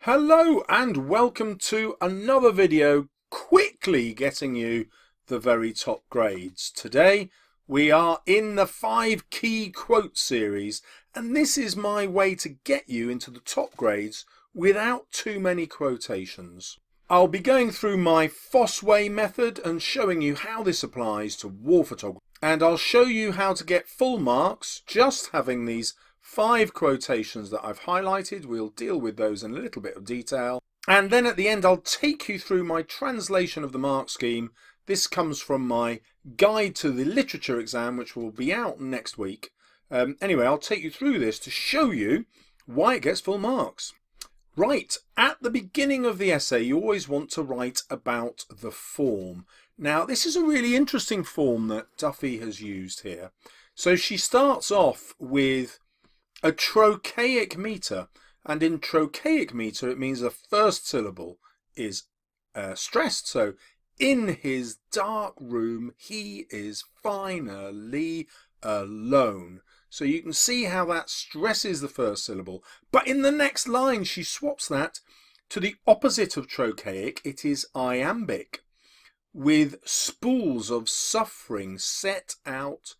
Hello and welcome to another video quickly getting you the very top grades. Today we are in the 5 key quote series, and this is my way to get you into the top grades without too many quotations. I'll be going through my Fossway method and showing you how this applies to war photography, and I'll show you how to get full marks just having these 5 quotations that I've highlighted. We'll deal with those in a little bit of detail. And then at the end, I'll take you through my translation of the mark scheme. This comes from my guide to the literature exam, which will be out next week. Anyway, I'll take you through this to show you why it gets full marks. Right, at the beginning of the essay, you always want to write about the form. Now, this is a really interesting form that Duffy has used here. So she starts off with a trochaic meter, and in trochaic meter it means the first syllable is stressed. So in his dark room he is finally alone. So you can see how that stresses the first syllable, but in the next line she swaps that to the opposite of trochaic. It is iambic, with spools of suffering set out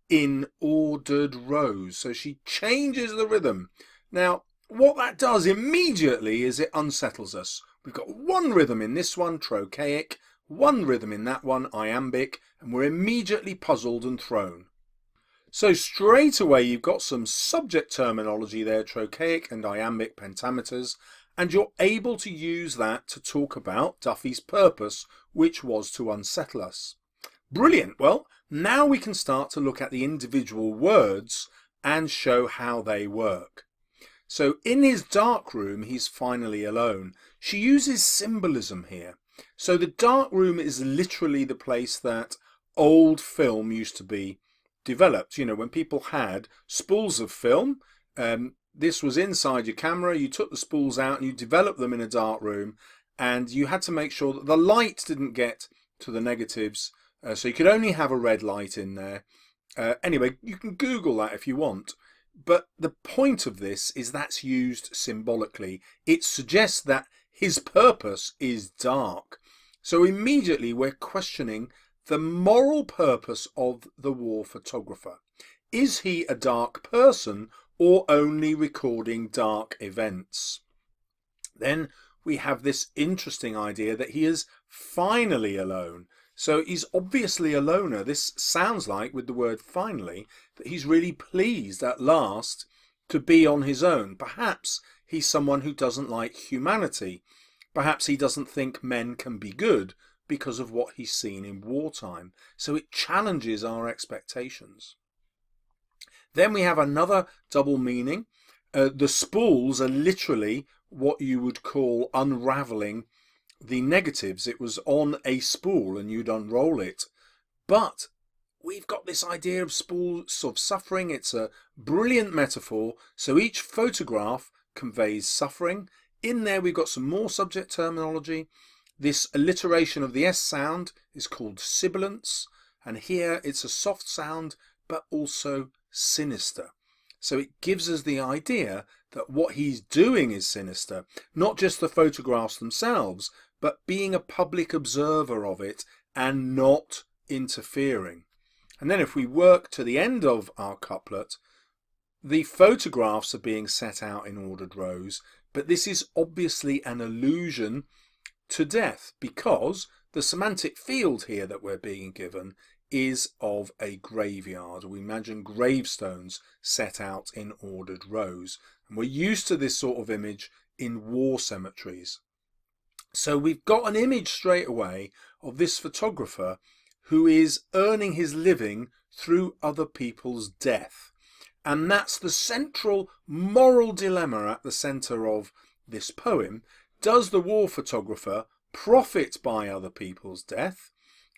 in ordered rows. So she changes the rhythm. Now what that does immediately is it unsettles us. We've got one rhythm in this one, trochaic, one rhythm in that one, iambic, and we're immediately puzzled and thrown. So straight away you've got some subject terminology there, trochaic and iambic pentameters, and you're able to use that to talk about Duffy's purpose, which was to unsettle us. Brilliant. Well, now we can start to look at the individual words and show how they work. So in his dark room, he's finally alone. She uses symbolism here. So the dark room is literally the place that old film used to be developed. You know, when people had spools of film, this was inside your camera, you took the spools out and you developed them in a dark room, and you had to make sure that the light didn't get to the negatives. So you could only have a red light in there. Anyway, you can Google that if you want. But the point of this is that's used symbolically. It suggests that his purpose is dark. So immediately we're questioning the moral purpose of the war photographer. Is he a dark person or only recording dark events? Then we have this interesting idea that he is finally alone. So he's obviously a loner. This sounds like, with the word finally, that he's really pleased at last to be on his own. Perhaps he's someone who doesn't like humanity. Perhaps he doesn't think men can be good because of what he's seen in wartime. So it challenges our expectations. Then we have another double meaning. The spools are literally what you would call unraveling the negatives. It was on a spool and you'd unroll it. But we've got this idea of spools of suffering. It's a brilliant metaphor. So each photograph conveys suffering. In there we've got some more subject terminology. This alliteration of the S sound is called sibilance, and here it's a soft sound but also sinister. So it gives us the idea that what he's doing is sinister, not just the photographs themselves, but being a public observer of it and not interfering. And then if we work to the end of our couplet, the photographs are being set out in ordered rows, but this is obviously an allusion to death, because the semantic field here that we're being given is of a graveyard. We imagine gravestones set out in ordered rows, and we're used to this sort of image in war cemeteries. So we've got an image straight away of this photographer who is earning his living through other people's death, and that's the central moral dilemma at the center of this poem. Does the war photographer profit by other people's death,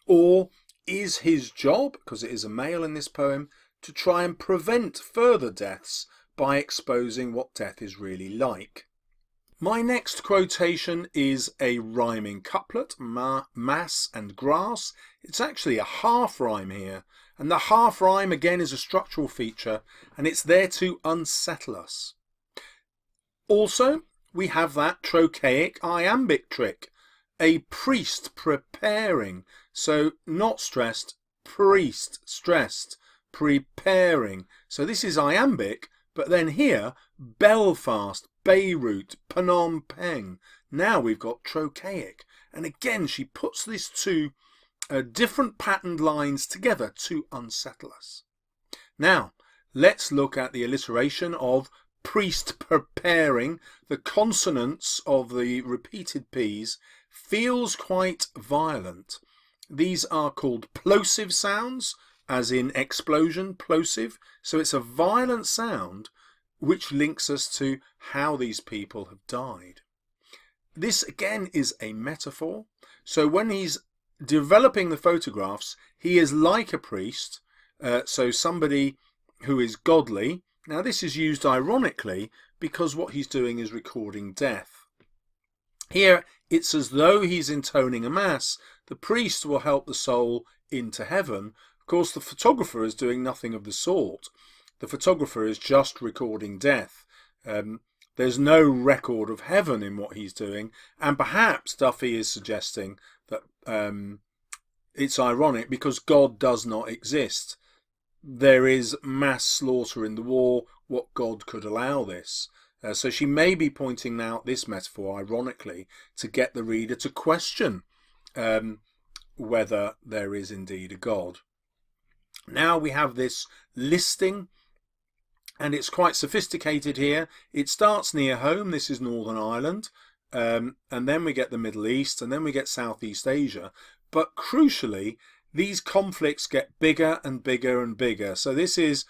or is his job, because it is a male in this poem, to try and prevent further deaths by exposing what death is really like? My next quotation is a rhyming couplet, mass and grass. It's actually a half rhyme here, and the half rhyme again is a structural feature, and it's there to unsettle us. Also, we have that trochaic iambic trick. A priest preparing. So not stressed, priest, stressed, preparing. So this is iambic, but then here, Belfast, Beirut, Phnom Penh. Now we've got trochaic. And again, she puts these two different patterned lines together to unsettle us. Now, let's look at the alliteration of priest preparing. The consonants of the repeated P's feels quite violent. These are called plosive sounds, as in explosion, plosive. So it's a violent sound which links us to how these people have died. This again is a metaphor. So when he's developing the photographs, he is like a priest, so somebody who is godly. Now this is used ironically because what he's doing is recording death. Here it's as though he's intoning a mass. The priest will help the soul into heaven. Of course, the photographer is doing nothing of the sort. The photographer is just recording death. There's no record of heaven in what he's doing, and perhaps Duffy is suggesting that it's ironic because God does not exist. There is mass slaughter in the war. What God could allow this? So she may be pointing out this metaphor ironically to get the reader to question whether there is indeed a God. Now we have this listing, and it's quite sophisticated here. It starts near home. This is Northern Ireland, and then we get the Middle East, and then we get Southeast Asia. But crucially, these conflicts get bigger and bigger and bigger. So this is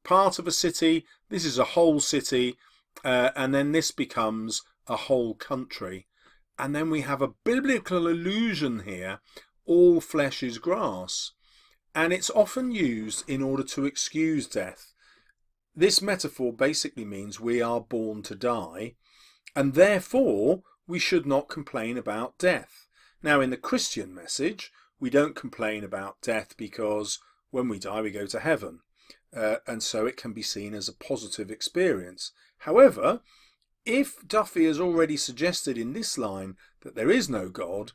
part of a city, this is a whole city, and then this becomes a whole country. And then we have a biblical allusion here, all flesh is grass. And it's often used in order to excuse death. This metaphor basically means we are born to die, and therefore we should not complain about death. Now in the Christian message, we don't complain about death because when we die we go to heaven. And so it can be seen as a positive experience. However, if Duffy has already suggested in this line that there is no God,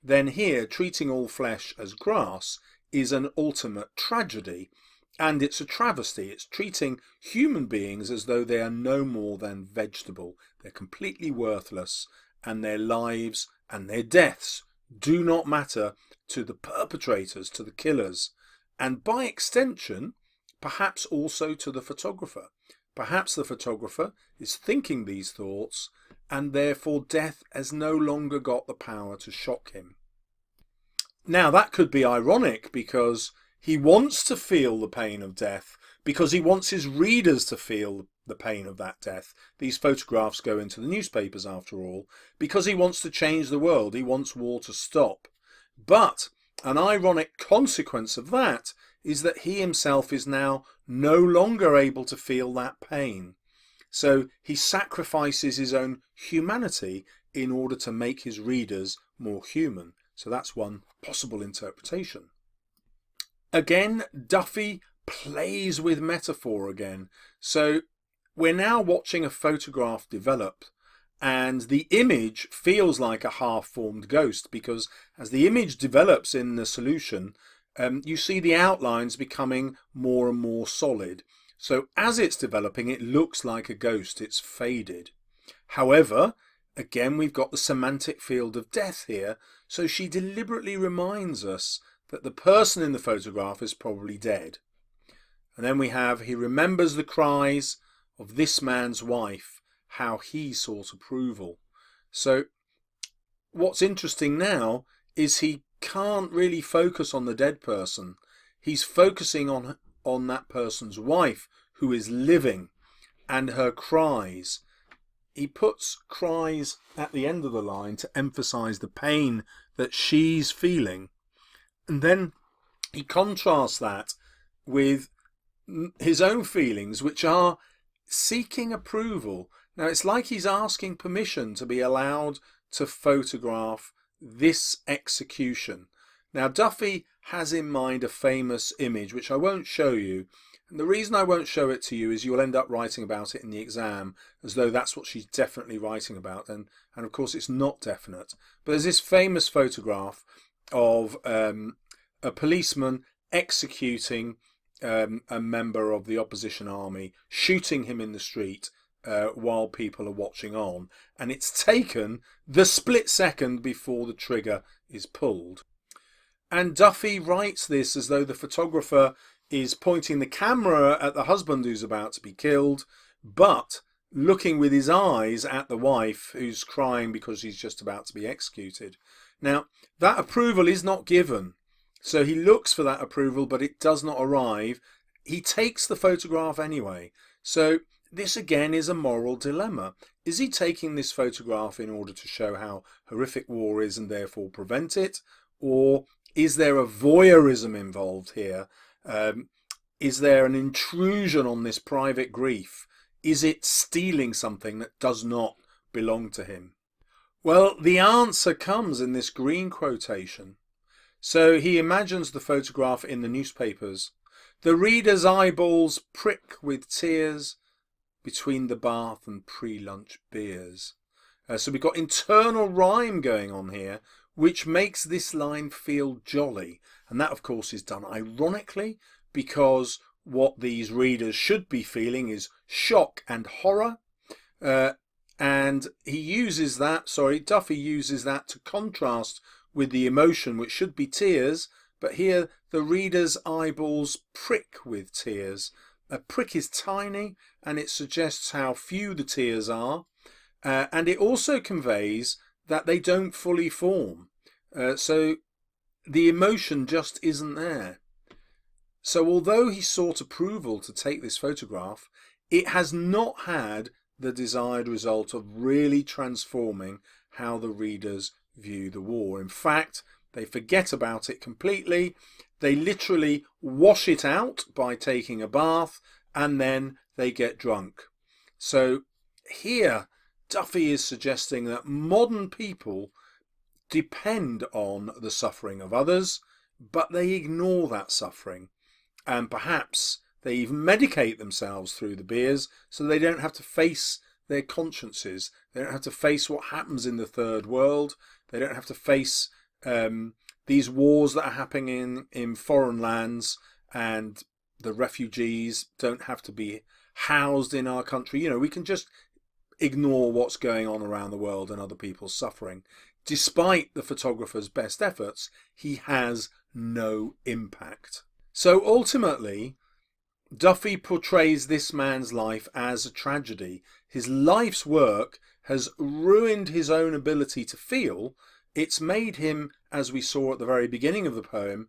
then here treating all flesh as grass is an ultimate tragedy, and it's a travesty. It's treating human beings as though they are no more than vegetable. They're completely worthless, and their lives and their deaths do not matter to the perpetrators, to the killers, and by extension perhaps also to the photographer. Perhaps the photographer is thinking these thoughts, and therefore death has no longer got the power to shock him. Now that could be ironic because he wants to feel the pain of death, because he wants his readers to feel the pain of that death. These photographs go into the newspapers after all, because he wants to change the world. He wants war to stop. But an ironic consequence of that is that he himself is now no longer able to feel that pain. So he sacrifices his own humanity in order to make his readers more human. So that's one possible interpretation. Again, Duffy plays with metaphor again. So we're now watching a photograph develop, and the image feels like a half-formed ghost, because as the image develops in the solution, you see the outlines becoming more and more solid. So as it's developing, it looks like a ghost. It's faded. However, again, we've got the semantic field of death here, so she deliberately reminds us that the person in the photograph is probably dead. And then we have, he remembers the cries of this man's wife, how he sought approval. So what's interesting now is he can't really focus on the dead person. He's focusing on that person's wife who is living and her cries. He puts cries at the end of the line to emphasize the pain that she's feeling. And then he contrasts that with his own feelings, which are seeking approval. Now it's like he's asking permission to be allowed to photograph this execution. Now Duffy has in mind a famous image, which I won't show you, And the reason I won't show it to you is you'll end up writing about it in the exam as though that's what she's definitely writing about. And of course it's not definite. But there's this famous photograph of a policeman executing a member of the opposition army, shooting him in the street while people are watching on. And it's taken the split second before the trigger is pulled. And Duffy writes this as though the photographer is pointing the camera at the husband who's about to be killed, but looking with his eyes at the wife who's crying because she's just about to be executed. Now, that approval is not given. So he looks for that approval, but it does not arrive. He takes the photograph anyway. So this again is a moral dilemma. Is he taking this photograph in order to show how horrific war is and therefore prevent it? Or is there a voyeurism involved here? Is there an intrusion on this private grief? Is it stealing something that does not belong to him? Well, the answer comes in this green quotation. So he imagines the photograph in the newspapers. The reader's eyeballs prick with tears between the bath and pre-lunch beers. So we've got internal rhyme going on here, which makes this line feel jolly. And that, of course, is done ironically, because what these readers should be feeling is shock and horror. And he uses that, Duffy uses that to contrast with the emotion, which should be tears. But here, the reader's eyeballs prick with tears. A prick is tiny, and it suggests how few the tears are. And it also conveys that they don't fully form. So the emotion just isn't there. So although he sought approval to take this photograph, it has not had the desired result of really transforming how the readers view the war. In fact, they forget about it completely. They literally wash it out by taking a bath, and then they get drunk. So here, Duffy is suggesting that modern people depend on the suffering of others, but they ignore that suffering. And perhaps they even medicate themselves through the beers so they don't have to face their consciences. They don't have to face what happens in the third world. They don't have to face these wars that are happening in foreign lands, and the refugees don't have to be housed in our country. You know, we can just ignore what's going on around the world and other people's suffering. Despite the photographer's best efforts, he has no impact. So ultimately, Duffy portrays this man's life as a tragedy. His life's work has ruined his own ability to feel. It's made him, as we saw at the very beginning of the poem,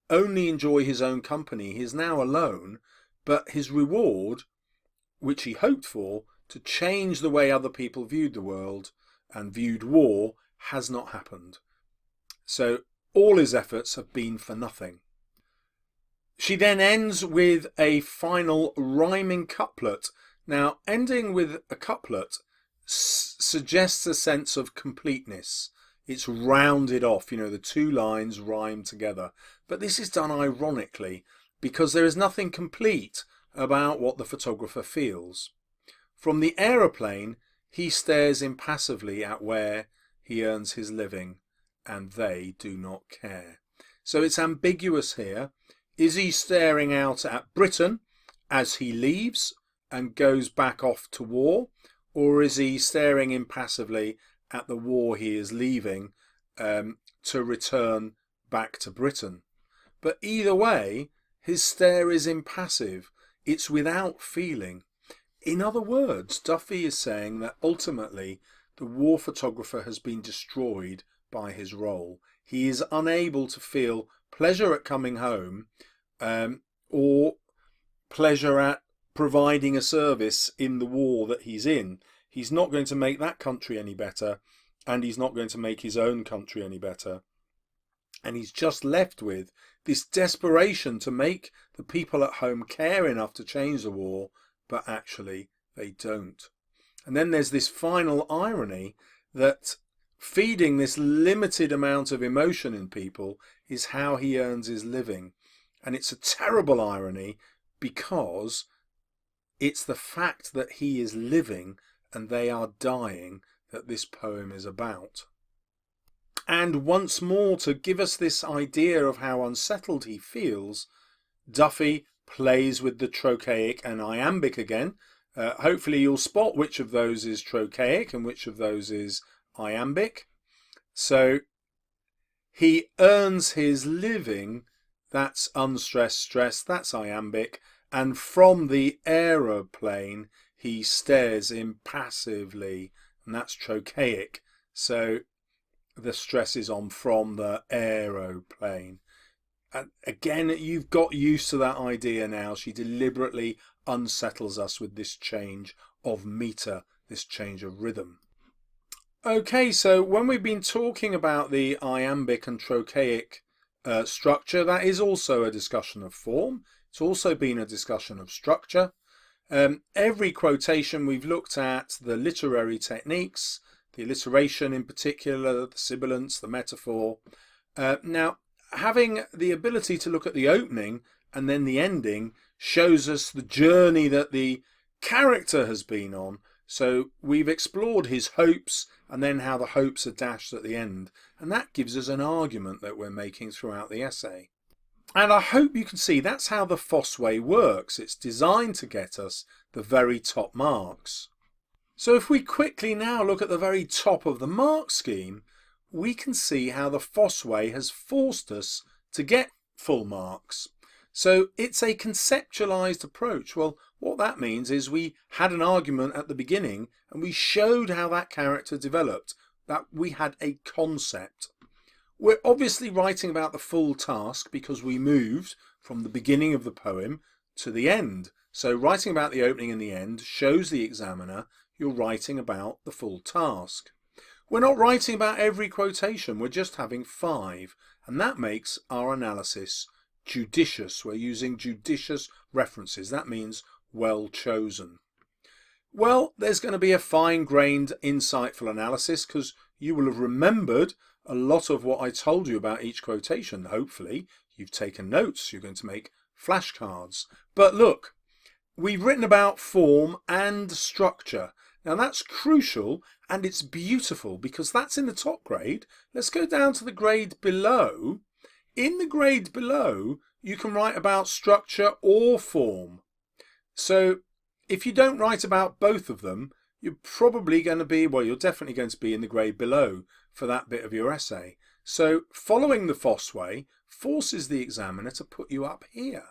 only enjoy his own company. He is now alone, but his reward, which he hoped for, to change the way other people viewed the world and viewed war, has not happened. So all his efforts have been for nothing. She then ends with a final rhyming couplet. Now, ending with a couplet suggests a sense of completeness. It's rounded off, you know, the two lines rhyme together. But this is done ironically, because there is nothing complete about what the photographer feels. From the aeroplane, he stares impassively at where he earns his living, and they do not care. So it's ambiguous here. Is he staring out at Britain as he leaves and goes back off to war, or is he staring impassively at the war he is leaving to return back to Britain? But either way, his stare is impassive. It's without feeling. In other words, Duffy is saying that ultimately the war photographer has been destroyed by his role. He is unable to feel pleasure at coming home or pleasure at providing a service in the war that he's in. He's not going to make that country any better, and he's not going to make his own country any better. And he's just left with this desperation to make the people at home care enough to change the war, but actually they don't. And then there's this final irony that feeding this limited amount of emotion in people is how he earns his living. And it's a terrible irony, because it's the fact that he is living and they are dying that this poem is about. And once more, to give us this idea of how unsettled he feels, Duffy plays with the trochaic and iambic again. Hopefully you'll spot which of those is trochaic and which of those is iambic. So he earns his living, that's unstressed stress, that's iambic, and from the aeroplane he stares impassively, and that's trochaic. So the stress is on from the aeroplane. And again, you've got used to that idea now. She deliberately unsettles us with this change of meter, this change of rhythm. Okay, so when we've been talking about the iambic and trochaic structure, that is also a discussion of form. It's also been a discussion of structure. Every quotation we've looked at the literary techniques, the alliteration in particular, the sibilance, the metaphor. Now, having the ability to look at the opening and then the ending shows us the journey that the character has been on. So we've explored his hopes and then how the hopes are dashed at the end. And that gives us an argument that we're making throughout the essay. And I hope you can see that's how the Fosse works. It's designed to get us the very top marks. So if we quickly now look at the very top of the mark scheme, we can see how the Fosse has forced us to get full marks. So it's a conceptualized approach. Well, what that means is we had an argument at the beginning and we showed how that character developed, that we had a concept. We're obviously writing about the full task because we moved from the beginning of the poem to the end. So writing about the opening and the end shows the examiner you're writing about the full task. We're not writing about every quotation, we're just having 5, and that makes our analysis judicious. We're using judicious references. That means well chosen. Well, there's going to be a fine-grained, insightful analysis because you will have remembered a lot of what I told you about each quotation. Hopefully, you've taken notes. You're going to make flashcards. But look, we've written about form and structure. Now that's crucial and it's beautiful because that's in the top grade. Let's go down to the grade below. In the grade below, you can write about structure or form. So if you don't write about both of them, you're probably going to be, well, you're definitely going to be in the grade below for that bit of your essay. So following the Fosse forces the examiner to put you up here.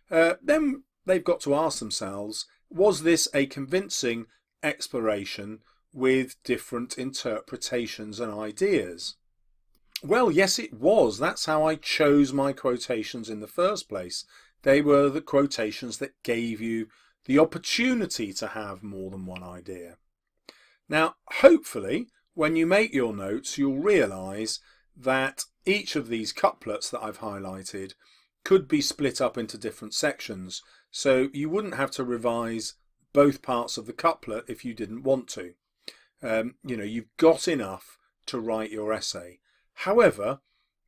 Then they've got to ask themselves, was this a convincing exploration with different interpretations and ideas? Well, yes, it was. That's how I chose my quotations in the first place. They were the quotations that gave you the opportunity to have more than one idea. Now, hopefully, when you make your notes, you'll realise that each of these couplets that I've highlighted could be split up into different sections, so you wouldn't have to revise both parts of the couplet if you didn't want to. You've got enough to write your essay. However,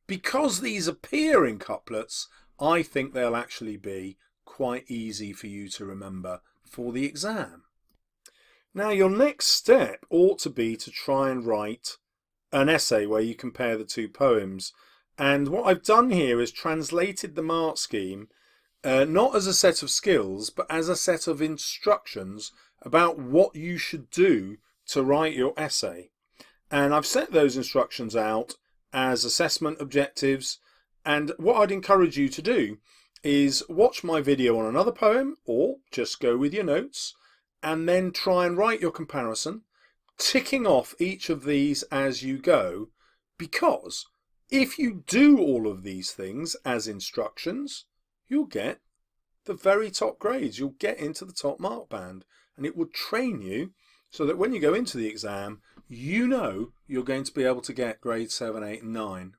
because these appear in couplets, I think they'll actually be quite easy for you to remember for the exam. Now, your next step ought to be to try and write an essay where you compare the two poems. And what I've done here is translated the mark scheme not as a set of skills, but as a set of instructions about what you should do to write your essay. And I've set those instructions out as assessment objectives. And what I'd encourage you to do is watch my video on another poem, or just go with your notes, and then try and write your comparison, ticking off each of these as you go, because if you do all of these things as instructions, you'll get the very top grades. You'll get into the top mark band, and it will train you so that when you go into the exam, you know you're going to be able to get grades 7, 8 and 9.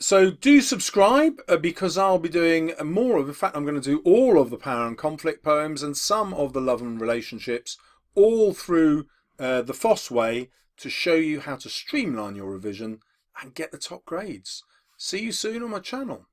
So do subscribe because I'll be doing more of, in fact, I'm going to do all of the power and conflict poems and some of the love and relationships all through the Fosse to show you how to streamline your revision and get the top grades. See you soon on my channel.